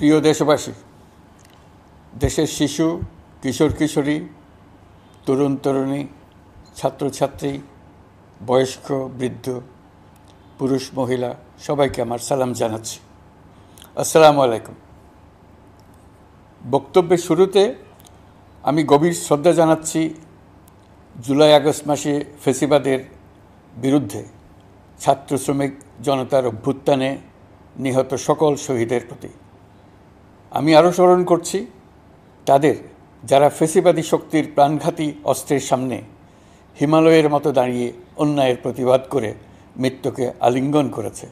প্রিয় দেশবাসী, দেশের শিশু, কিশোর কিশোরী, তরুণ তরুণী, ছাত্রছাত্রী, বয়স্ক বৃদ্ধ, পুরুষ মহিলা সবাইকে আমার সালাম জানাচ্ছি। আসসালামু আলাইকুম। বক্তব্যের শুরুতে আমি গভীর শ্রদ্ধা জানাচ্ছি জুলাই আগস্ট মাসে ফ্যাসিবাদের বিরুদ্ধে ছাত্র শ্রমিক জনতার অভ্যুত্থানে নিহত সকল শহীদের প্রতি। আমি আরও স্মরণ করছি তাদের যারা ফ্যাসিবাদী শক্তির প্রাণঘাতী অস্ত্রের সামনে হিমালয়ের মতো দাঁড়িয়ে অন্যায়ের প্রতিবাদ করে মৃত্যুকে আলিঙ্গন করেছে,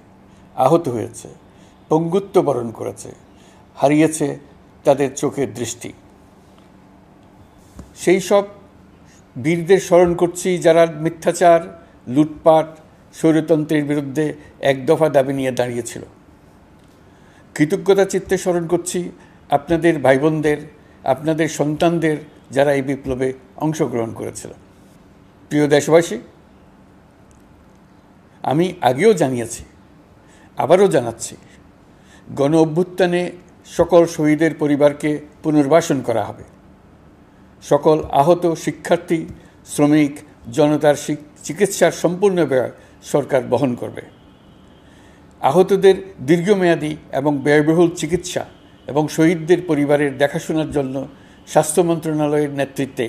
আহত হয়েছে, পঙ্গুত্ব বরণ করেছে, হারিয়েছে তাদের চোখের দৃষ্টি। সেই সব বীরদের স্মরণ করছি যারা মিথ্যাচার, লুটপাট, স্বৈরতন্ত্রের বিরুদ্ধে এক দফা দাবি নিয়ে দাঁড়িয়েছিল। কৃতজ্ঞতা চিত্তে স্মরণ করছি আপনাদের ভাই বোনদের, আপনাদের সন্তানদের যারা এই বিপ্লবে অংশগ্রহণ করেছিল। প্রিয় দেশবাসী, আমি আগেও জানিয়েছি, আবারও জানাচ্ছি, গণ অভ্যুত্থানে সকল শহীদের পরিবারকে পুনর্বাসন করা হবে। সকল আহত শিক্ষার্থী, শ্রমিক জনতার চিকিৎসার সম্পূর্ণ ব্যয় সরকার বহন করবে। আহতদের দীর্ঘমেয়াদী এবং ব্যয়বহুল চিকিৎসা এবং শহীদদের পরিবারের দেখাশোনার জন্য স্বাস্থ্য মন্ত্রণালয়ের নেতৃত্বে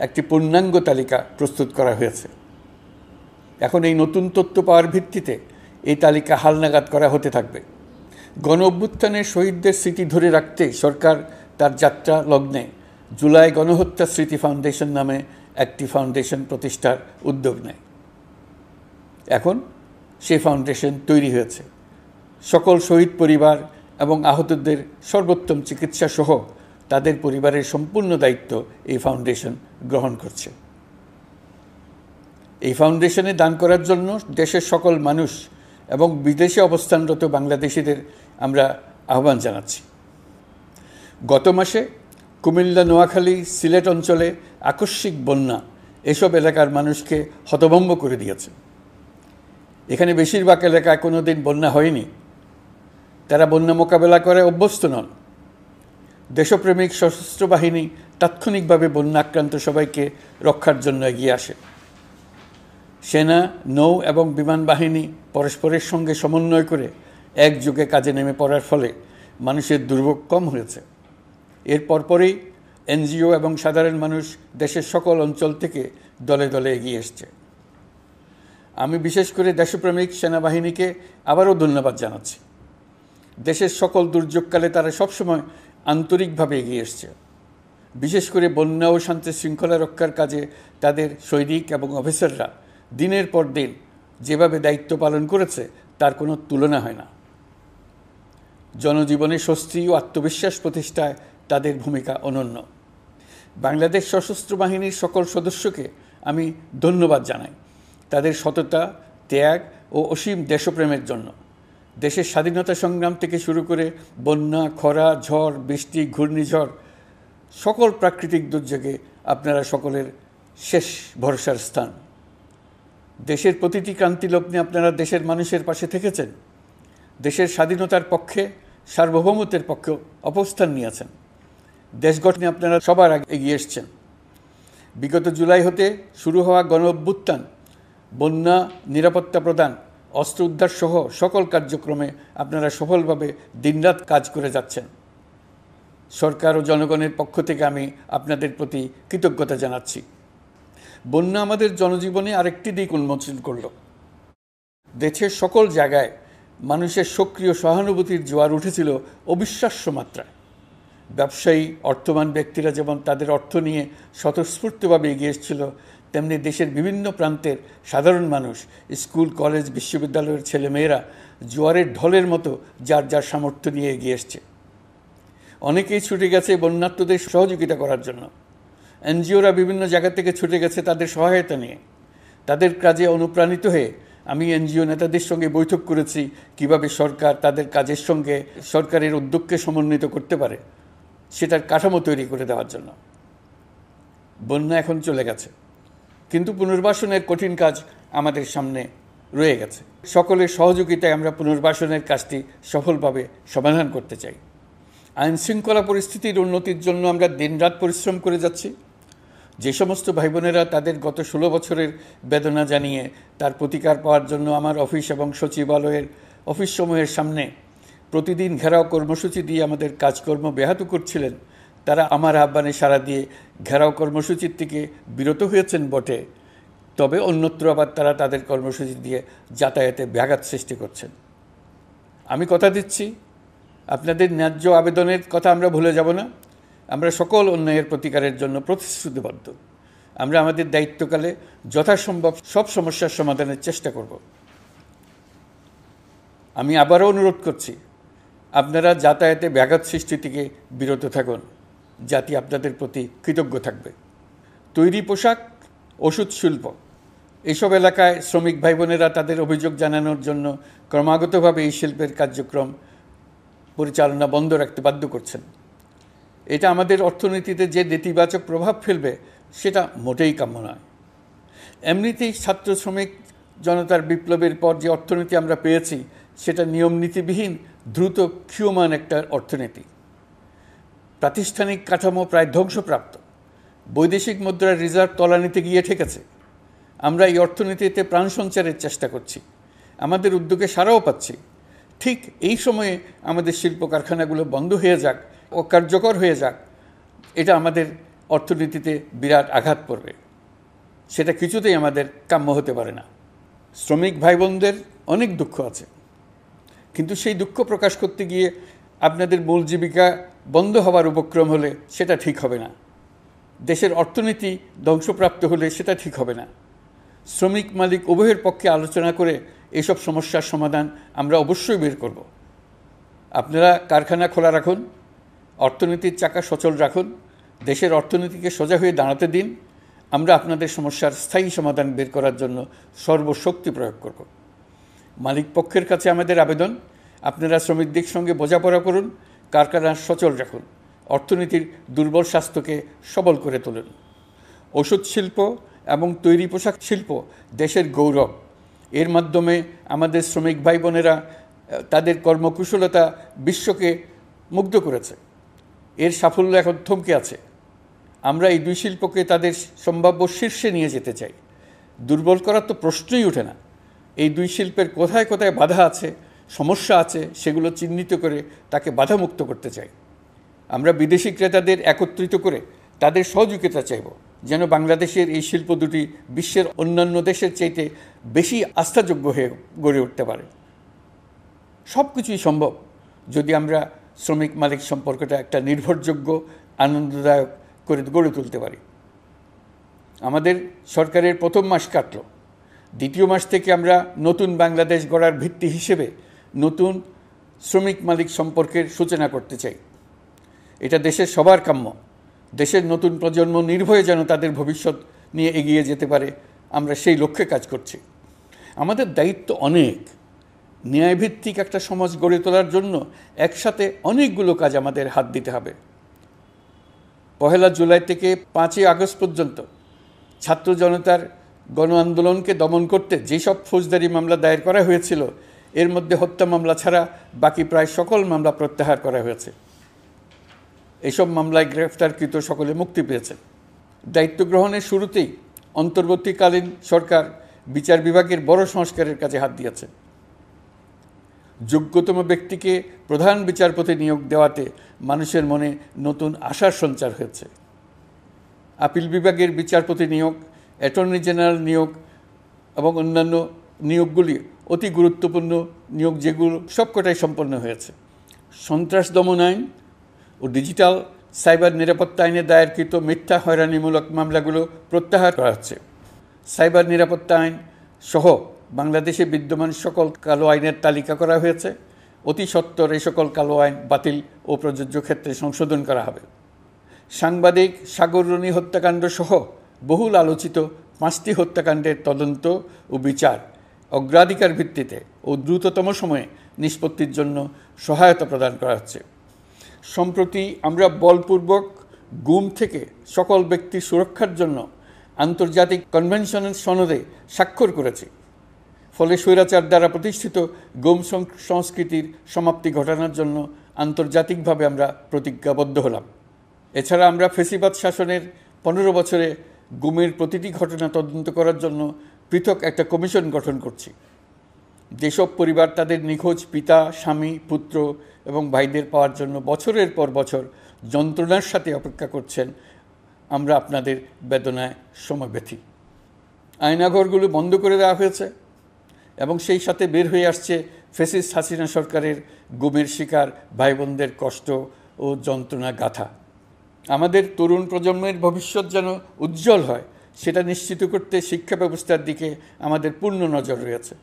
একটি পূর্ণাঙ্গ তালিকা প্রস্তুত করা হয়েছে। এখন এই নতুন তথ্য পাওয়ার ভিত্তিতে এই তালিকা হালনাগাদ করা হতে থাকবে। গণ অভ্যুত্থানের শহীদদের স্মৃতি ধরে রাখতে সরকার তার যাত্রা লগ্নে জুলাই গণহত্যা স্মৃতি ফাউন্ডেশন নামে একটি ফাউন্ডেশন প্রতিষ্ঠার উদ্যোগ নেয়। এখন সেই ফাউন্ডেশন তৈরি হয়েছে। সকল শহীদ পরিবার এবং আহতদের সর্বোত্তম চিকিৎসা সহ তাদের পরিবারের সম্পূর্ণ দায়িত্ব এই ফাউন্ডেশন গ্রহণ করছে। এই ফাউন্ডেশনে দান করার জন্য দেশের সকল মানুষ এবং বিদেশে অবস্থানরত বাংলাদেশিদের আমরা আহ্বান জানাচ্ছি। গত মাসে কুমিল্লা, নোয়াখালী, সিলেট অঞ্চলে আকস্মিক বন্যা এসব এলাকার মানুষকে হতভম্ব করে দিয়েছে। এখানে বেশিরভাগ এলাকায় কোনো দিন বন্যা হয়নি। তারা বন্যা মোকাবেলা করে অভ্যস্ত নন। দেশপ্রেমিক সশস্ত্র বাহিনী তাৎক্ষণিকভাবে বন্যা আক্রান্ত সবাইকে রক্ষার জন্য এগিয়ে আসে। সেনা, নৌ এবং বিমান বাহিনী পরস্পরের সঙ্গে সমন্বয় করে একযোগে কাজে নেমে পড়ার ফলে মানুষের দুর্ভোগ কম হয়েছে। এর পরপরই এনজিও এবং সাধারণ মানুষ দেশের সকল অঞ্চল থেকে দলে দলে এগিয়ে এসছে। আমি বিশেষ করে দেশপ্রেমিক সেনাবাহিনীকে আবারও ধন্যবাদ জানাচ্ছি। দেশের সকল দুর্যোগকালে তারা সবসময় আন্তরিকভাবে এগিয়ে এসছে। বিশেষ করে বন্যা ও শান্তি শৃঙ্খলা রক্ষার কাজে তাদের সৈনিক এবং অফিসাররা দিনের পর দিন যেভাবে দায়িত্ব পালন করেছে তার কোনো তুলনা হয় না। জনজীবনে স্বস্তি ও আত্মবিশ্বাস প্রতিষ্ঠায় তাদের ভূমিকা অনন্য। বাংলাদেশ সশস্ত্র বাহিনীর সকল সদস্যকে আমি ধন্যবাদ জানাই তাদের সততা, ত্যাগ ও অসীম দেশপ্রেমের জন্য। দেশের স্বাধীনতা সংগ্রাম থেকে শুরু করে বন্যা, খরা, ঝড়, বৃষ্টি, ঘূর্ণিঝড়, সকল প্রাকৃতিক দুর্যোগে আপনারা সকলের শেষ ভরসার স্থান। দেশের প্রতিটি ক্রান্তি লগ্নে আপনারা দেশের মানুষের পাশে থেকেছেন। দেশের স্বাধীনতার পক্ষে, সার্বভৌমত্বের পক্ষে অবস্থান নিয়েছেন। দেশ গঠনে আপনারা সবার আগে এগিয়ে এসছেন। বিগত জুলাই হতে শুরু হওয়া গণ অভ্যুত্থান, বন্যা, নিরাপত্তা প্রদান, অস্ত্র উদ্ধার সহ সকল কার্যক্রমে আপনারা সফলভাবে দিনরাত কাজ করে যাচ্ছেন। সরকার ও জনগণের পক্ষ থেকে আমি আপনাদের প্রতি কৃতজ্ঞতা জানাচ্ছি। বন্যা আমাদের জনজীবনে আরেকটি দিক উন্মোচন করল। দেশের সকল জায়গায় মানুষের সক্রিয় সহানুভূতির জোয়ার উঠেছিল অবিশ্বাস্য মাত্রায়। ব্যবসায়ী, অর্থবান ব্যক্তিরা যেমন তাদের অর্থ নিয়ে স্বতঃস্ফূর্তভাবে এগিয়ে এসেছিল, তেমনি দেশের বিভিন্ন প্রান্তের সাধারণ মানুষ, স্কুল, কলেজ, বিশ্ববিদ্যালয়ের ছেলেমেয়েরা জোয়ারের ঢলের মতো যার যার সামর্থ্য নিয়ে এগিয়ে এসছে। অনেকেই ছুটে গেছে বন্যার্তদের সহযোগিতা করার জন্য। এনজিওরা বিভিন্ন জায়গা থেকে ছুটে গেছে তাদের সহায়তা নিয়ে। তাদের কাজে অনুপ্রাণিত হয়ে আমি এনজিও নেতাদের সঙ্গে বৈঠক করেছি কিভাবে সরকার তাদের কাজের সঙ্গে সরকারের উদ্যোগকে সমন্বিত করতে পারে, সেটার কাঠামো তৈরি করে দেওয়ার জন্য। বন্যা এখন চলে গেছে, কিন্তু পুনর্বাসনের কঠিন কাজ আমাদের সামনে রয়ে গেছে। সকলের সহযোগিতায় আমরা পুনর্বাসনের কাজটি সফলভাবে সমাধান করতে চাই। আইনশৃঙ্খলা পরিস্থিতির উন্নতির জন্য আমরা দিনরাত পরিশ্রম করে যাচ্ছি। যে সমস্ত ভাই বোনেরা তাদের গত 16 বছরের বেদনা জানিয়ে তার প্রতিকার পাওয়ার জন্য আমার অফিস এবং সচিবালয়ের অফিসসমূহের সামনে প্রতিদিন ঘেরাও কর্মসূচি দিয়ে আমাদের কাজকর্ম ব্যাহত করছিলেন, তারা আমার আহ্বানে সাড়া দিয়ে ঘেরাও কর্মসূচির থেকে বিরত হয়েছেন বটে, তবে অন্যত্র আবার তারা তাদের কর্মসূচি দিয়ে যাতায়াতে ব্যাঘাত সৃষ্টি করছেন। আমি কথা দিচ্ছি, আপনাদের ন্যায্য আবেদনের কথা আমরা ভুলে যাব না। আমরা সকল অন্যায়ের প্রতিকারের জন্য প্রতিশ্রুতিবদ্ধ। আমরা আমাদের দায়িত্বকালে যথাসম্ভব সব সমস্যার সমাধানের চেষ্টা করব। আমি আবারও অনুরোধ করছি, আপনারা যাতায়াতে ব্যাঘাত সৃষ্টি থেকে বিরত থাকুন। জাতি আপনাদের প্রতি কৃতজ্ঞ থাকবে। তৈরি পোশাক, ওষুধ শিল্প, এসব এলাকায় শ্রমিক ভাই বোনেরা তাদের অভিযোগ জানানোর জন্য ক্রমাগতভাবে এই শিল্পের কার্যক্রম পরিচালনা বন্ধ রাখতে বাধ্য করছেন। এটা আমাদের অর্থনীতিতে যে নেতিবাচক প্রভাব ফেলবে সেটা মোটেই কাম্য নয়। এমনিতেই ছাত্র শ্রমিক জনতার বিপ্লবের পর যে অর্থনীতি আমরা পেয়েছি সেটা নিয়মনীতিবিহীন দ্রুত ক্ষীয়মান একটা অর্থনীতি। প্রাতিষ্ঠানিক কাঠামো প্রায় ধ্বংসপ্রাপ্ত। বৈদেশিক মুদ্রার রিজার্ভ তলানিতে গিয়ে ঠেকেছে। আমরা এই অর্থনীতিতে প্রাণ সঞ্চারের চেষ্টা করছি, আমাদের উদ্যোগে সাড়াও পাচ্ছি। ঠিক এই সময়ে আমাদের শিল্প কারখানাগুলো বন্ধ হয়ে যাক, অকার্যকর হয়ে যাক, এটা আমাদের অর্থনীতিতে বিরাট আঘাত পড়বে। সেটা কিছুতেই আমাদের কাম্য হতে পারে না। শ্রমিক ভাই বোনদের অনেক দুঃখ আছে, কিন্তু সেই দুঃখ প্রকাশ করতে গিয়ে আপনাদের মূল জীবিকা বন্ধ হওয়ার উপক্রম হলে সেটা ঠিক হবে না। দেশের অর্থনীতি ধ্বংসপ্রাপ্ত হলে সেটা ঠিক হবে না। শ্রমিক মালিক উভয়ের পক্ষে আলোচনা করে এসব সমস্যার সমাধান আমরা অবশ্যই বের করব। আপনারা কারখানা খোলা রাখুন, অর্থনীতির চাকা সচল রাখুন, দেশের অর্থনীতিকে সোজা হয়ে দাঁড়াতে দিন। আমরা আপনাদের সমস্যার স্থায়ী সমাধান বের করার জন্য সর্বশক্তি প্রয়োগ করব। মালিক পক্ষের কাছে আমাদের আবেদন, আপনারা শ্রমিকদের সঙ্গে বোঝাপড়া করুন, কারখানা সচল রাখুন, অর্থনীতির দুর্বল স্বাস্থ্যকে সবল করে তুলুন। ওষুধ শিল্প এবং তৈরি পোশাক শিল্প দেশের গৌরব। এর মাধ্যমে আমাদের শ্রমিক ভাই বোনেরা তাদের কর্মকুশলতা বিশ্বকে মুগ্ধ করেছে। এর সাফল্য এখন থমকে আছে। আমরা এই দুই শিল্পকে তাদের সম্ভাব্য শীর্ষে নিয়ে যেতে চাই। দুর্বল করার তো প্রশ্নই ওঠে না। এই দুই শিল্পের কোথায় কোথায় বাধা আছে, সমস্যা আছে, সেগুলো চিহ্নিত করে তাকে বাধামুক্ত করতে চাই। আমরা বিদেশি ক্রেতাদের একত্রিত করে তাদের সহযোগিতা চাইব, যেন বাংলাদেশের এই শিল্প দুটি বিশ্বের অন্যান্য দেশের চাইতে বেশি আস্থাযোগ্য হয়ে গড়ে উঠতে পারে। সব কিছুই সম্ভব যদি আমরা শ্রমিক মালিক সম্পর্কটা একটা নির্ভরযোগ্য, আনন্দদায়ক করে গড়ে তুলতে পারি। আমাদের সরকারের প্রথম মাস কাটল। দ্বিতীয় মাস থেকে আমরা নতুন বাংলাদেশ গড়ার ভিত্তি হিসেবে নতুন শ্রমিক মালিক সম্পর্কের সূচনা করতে চাই। এটা দেশের সবার কাম্য। দেশের নতুন প্রজন্ম নির্ভয়ে যেন তাদের ভবিষ্যৎ নিয়ে এগিয়ে যেতে পারে, আমরা সেই লক্ষ্যে কাজ করছি। আমাদের দায়িত্ব অনেক। ন্যায়ভিত্তিক একটা সমাজ গড়ে তোলার জন্য একসাথে অনেকগুলো কাজ আমাদের হাত দিতে হবে। 1 জুলাই থেকে 5 আগস্ট পর্যন্ত ছাত্র জনতার গণ আন্দোলনকে দমন করতে যেসব ফৌজদারি মামলা দায়ের করা হয়েছিল, এর মধ্যে হত্যা মামলা ছাড়া বাকি প্রায় সকল মামলা প্রত্যাহার করা হয়েছে। এসব মামলায় গ্রেফতারকৃত সকলে মুক্তি পেয়েছে। দায়িত্ব গ্রহণের শুরুতেই অন্তর্বর্তীকালীন সরকার বিচার বিভাগের বড় সংস্কারের কাজে হাত দিয়েছে। যোগ্যতম ব্যক্তিকে প্রধান বিচারপতি নিয়োগ দেওয়াতে মানুষের মনে নতুন আশার সঞ্চার হয়েছে। আপিল বিভাগের বিচারপতি নিয়োগ, অ্যাটর্নি জেনারেল নিয়োগ এবং অন্যান্য নিয়োগগুলি অতি গুরুত্বপূর্ণ নিয়োগ, যেগুলো সবকটাই সম্পন্ন হয়েছে। সন্ত্রাস দমন আইন ও ডিজিটাল সাইবার নিরাপত্তা আইনে দায়েরকৃত মিথ্যা হয়রানিমূলক মামলাগুলো প্রত্যাহার করা হচ্ছে। সাইবার নিরাপত্তা আইন সহ বাংলাদেশে বিদ্যমান সকল কালো আইনের তালিকা করা হয়েছে। অতি সত্বর এই সকল কালো আইন বাতিল ও প্রযোজ্য ক্ষেত্রে সংশোধন করা হবে। সাংবাদিক সাগর রনি হত্যাকাণ্ড সহ বহুল আলোচিত 5টি হত্যাকাণ্ডের তদন্ত ও বিচার অগ্রাধিকার ভিত্তিতে ও দ্রুততম সময়ে নিষ্পত্তির জন্য সহায়তা প্রদান করা হচ্ছে। সম্প্রতি আমরা বলপূর্বক গুম থেকে সকল ব্যক্তির সুরক্ষার জন্য আন্তর্জাতিক কনভেনশনের সনদে স্বাক্ষর করেছি। ফলে স্বৈরাচার দ্বারা প্রতিষ্ঠিত গুম সংস্কৃতির সমাপ্তি ঘটানোর জন্য আন্তর্জাতিকভাবে আমরা প্রতিজ্ঞাবদ্ধ হলাম। এছাড়া আমরা ফ্যাসিবাদ শাসনের 15 বছরে গুমের প্রতিটি ঘটনা তদন্ত করার জন্য পৃথক একটা কমিশন গঠন করছি। যেসব পরিবার তাদের নিখোঁজ পিতা, স্বামী, পুত্র এবং ভাইদের পাওয়ার জন্য বছরের পর বছর যন্ত্রণার সাথে অপেক্ষা করছেন, আমরা আপনাদের বেদনায় সমব্যথী। আয়নাঘরগুলো বন্ধ করে দেওয়া হয়েছে এবং সেই সাথে বের হয়ে আসছে ফ্যাসিস্ট হাসিনা সরকারের গুমের শিকার ভাই বোনদের কষ্ট ও যন্ত্রণা গাথা। আমাদের তরুণ প্রজন্মের ভবিষ্যৎ যেন উজ্জ্বল হয়, সেটা নিশ্চিত করতে শিক্ষা ব্যবস্থার দিকে আমাদের পূর্ণ নজর রয়েছে।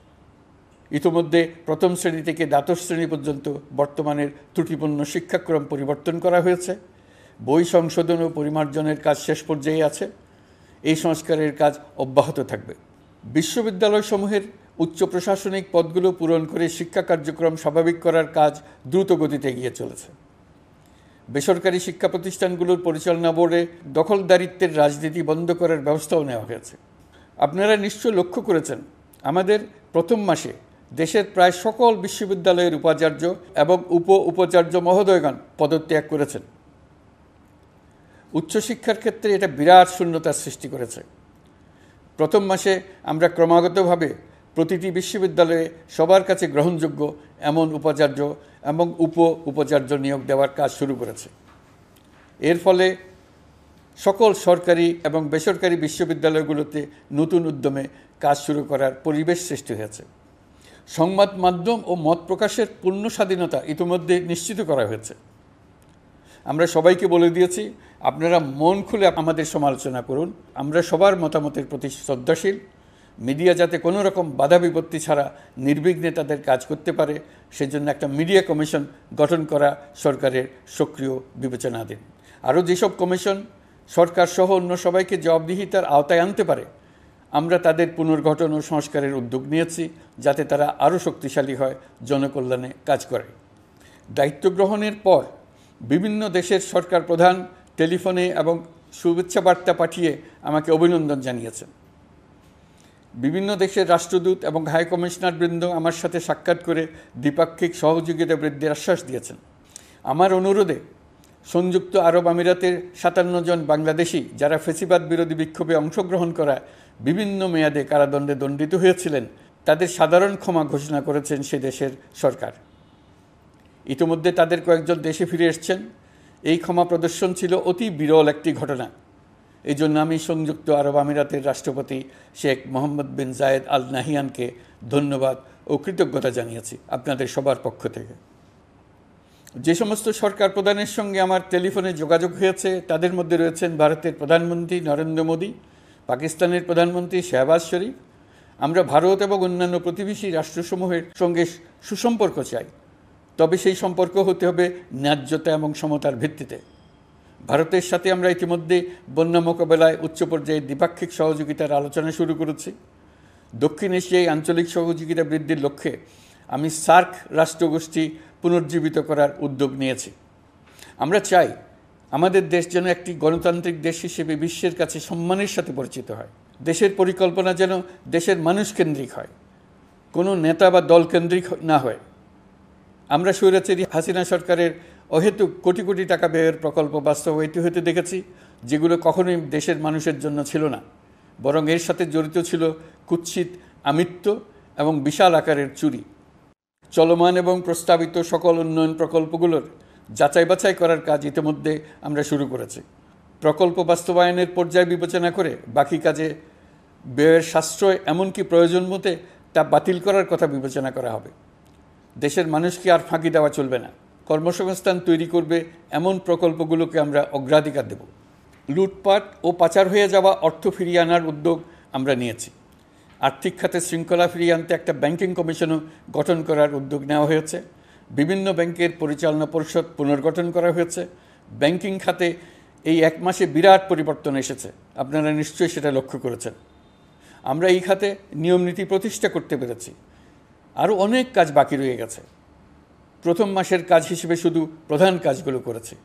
ইতোমধ্যে প্রথম শ্রেণী থেকে দ্বাদশ শ্রেণী পর্যন্ত বর্তমানের ত্রুটিপূর্ণ শিক্ষাক্রম পরিবর্তন করা হয়েছে। বই সংশোধন ও পরিমার্জনের কাজ শেষ পর্যায়ে আছে। এই সংস্কারের কাজ অব্যাহত থাকবে। বিশ্ববিদ্যালয়সমূহের উচ্চ প্রশাসনিক পদগুলো পূরণ করে শিক্ষা কার্যক্রম স্বাভাবিক করার কাজ দ্রুত গতিতে এগিয়ে চলেছে। বেসরকারি শিক্ষা প্রতিষ্ঠানগুলোর পরিচালনা বোর্ডে দখলদারিত্বের রাজনীতি বন্ধ করার ব্যবস্থাও নেওয়া হয়েছে। আপনারা নিশ্চয় লক্ষ্য করেছেন, আমাদের প্রথম মাসে দেশের প্রায় সকল বিশ্ববিদ্যালয়ের উপাচার্য এবং উপাচার্য মহোদয়গণ পদত্যাগ করেছেন। উচ্চশিক্ষার ক্ষেত্রে এটা বিরাট শূন্যতার সৃষ্টি করেছে। প্রথম মাসে আমরা ক্রমাগতভাবে প্রতিটি বিশ্ববিদ্যালয়ে সবার কাছে গ্রহণযোগ্য এমন উপাচার্য এবং উপাচার্য নিয়োগ দেওয়ার কাজ শুরু করেছে। এর ফলে সকল সরকারি এবং বেসরকারি বিশ্ববিদ্যালয়গুলোতে নতুন উদ্যমে কাজ শুরু করার পরিবেশ সৃষ্টি হয়েছে। সংবাদ মাধ্যম ও মত প্রকাশের পূর্ণ স্বাধীনতা ইতিমধ্যে নিশ্চিত করা হয়েছে। আমরা সবাইকে বলে দিয়েছি, আপনারা মন খুলে আমাদের সমালোচনা করুন, আমরা সবার মতামতের প্রতি শ্রদ্ধাশীল। মিডিয়া যাতে কোনো রকম বাধা বিপত্তি ছাড়া নির্বিঘ্নে তাদের কাজ করতে পারে, সেজন্য একটা মিডিয়া কমিশন গঠন করা সরকারের সক্রিয় বিবেচনাধীন। আরও যেসব কমিশন সরকার সহ অন্য সবাইকে জবাবদিহিতার আওতায় আনতে পারে, আমরা তাদের পুনর্গঠন ও সংস্কারের উদ্যোগ নিয়েছি, যাতে তারা আরও শক্তিশালী হয়, জনকল্যাণে কাজ করে। দায়িত্ব গ্রহণের পর বিভিন্ন দেশের সরকার প্রধান টেলিফোনে এবং শুভেচ্ছা বার্তা পাঠিয়ে আমাকে অভিনন্দন জানিয়েছেন। বিভিন্ন দেশের রাষ্ট্রদূত এবং হাই কমিশনারবৃন্দ আমার সাথে সাক্ষাৎ করে দ্বিপাক্ষিক সহযোগিতা বৃদ্ধির আশ্বাস দিয়েছেন। আমার অনুরোধে সংযুক্ত আরব আমিরাতের 57 জন বাংলাদেশি যারা ফ্যাসিবাদ বিরোধী বিক্ষোভে অংশগ্রহণ করা বিভিন্ন মেয়াদে কারাদণ্ডে দণ্ডিত হয়েছিলেন, তাদের সাধারণ ক্ষমা ঘোষণা করেছেন সে দেশের সরকার। ইতিমধ্যে তাদের কয়েকজন দেশে ফিরে এসেছেন। এই ক্ষমা প্রদর্শন ছিল অতি বিরল একটি ঘটনা। এই জন্য আমি সংযুক্ত আরব আমিরাতের রাষ্ট্রপতি শেখ মোহাম্মদ বিন জায়েদ আল নাহিয়ানকে ধন্যবাদ ও কৃতজ্ঞতা জানিয়েছি আপনাদের সবার পক্ষ থেকে। যে সমস্ত সরকার প্রধানের সঙ্গে আমার টেলিফোনে যোগাযোগ হয়েছে, তাদের মধ্যে রয়েছেন ভারতের প্রধানমন্ত্রী নরেন্দ্র মোদী, পাকিস্তানের প্রধানমন্ত্রী শাহবাজ শরীফ। আমরা ভারত এবং অন্যান্য প্রতিবেশী রাষ্ট্রসমূহের সঙ্গে সুসম্পর্ক চাই, তবে সেই সম্পর্ক হতে হবে ন্যায্যতা এবং সমতার ভিত্তিতে। ভারতের সাথে আমরা ইতিমধ্যে বন্যা মোকাবেলায় উচ্চ পর্যায়ে দ্বিপাক্ষিক সহযোগিতার আলোচনা শুরু করেছি। দক্ষিণ এশিয়ায় আঞ্চলিক সহযোগিতা বৃদ্ধির লক্ষ্যে আমি সার্ক রাষ্ট্রগোষ্ঠী পুনর্জীবিত করার উদ্যোগ নিয়েছি। আমরা চাই আমাদের দেশ যেন একটি গণতান্ত্রিক দেশ হিসেবে বিশ্বের কাছে সম্মানের সাথে পরিচিত হয়। দেশের পরিকল্পনা যেন দেশের মানুষকেন্দ্রিক হয়, কোনো নেতা বা দলকেন্দ্রিক না হয়। আমরা স্বৈরাচারী হাসিনা সরকারের অহেতুক কোটি কোটি টাকা ব্যয়ের প্রকল্প বাস্তবায়িত হতে দেখেছি, যেগুলো কখনোই দেশের মানুষের জন্য ছিল না, বরং এর সাথে জড়িত ছিল কুৎসিত আমিত্ব এবং বিশাল আকারের চুরি। চলমান এবং প্রস্তাবিত সকল উন্নয়ন প্রকল্পগুলোর যাচাই বাছাই করার কাজ ইতিমধ্যে আমরা শুরু করেছি। প্রকল্প বাস্তবায়নের পর্যায় বিবেচনা করে বাকি কাজে ব্যয়ের সাশ্রয় এমনকি প্রয়োজন মতে তা বাতিল করার কথা বিবেচনা করা হবে। দেশের মানুষকে আর ফাঁকি দেওয়া চলবে না। কর্মসংস্থান তৈরি করবে এমন প্রকল্পগুলোকে আমরা অগ্রাধিকার দেব। লুটপাট ও পাচার হয়ে যাওয়া অর্থ ফিরিয়ে আনার উদ্যোগ আমরা নিয়েছি। আর্থিক খাতে শৃঙ্খলা ফিরিয়ে আনতে একটা ব্যাংকিং কমিশনও গঠন করার উদ্যোগ নেওয়া হয়েছে। বিভিন্ন ব্যাংকের পরিচালনা পরিষদ পুনর্গঠন করা হয়েছে। ব্যাংকিং খাতে এই এক মাসে বিরাট পরিবর্তন এসেছে, আপনারা নিশ্চয়ই সেটা লক্ষ্য করেছেন। আমরা এই খাতে নিয়মনীতি প্রতিষ্ঠা করতে পেরেছি। আরও অনেক কাজ বাকি রয়ে গেছে। প্রথম মাসের কাজ হিসেবে শুধু প্রধান কাজগুলো করেছি,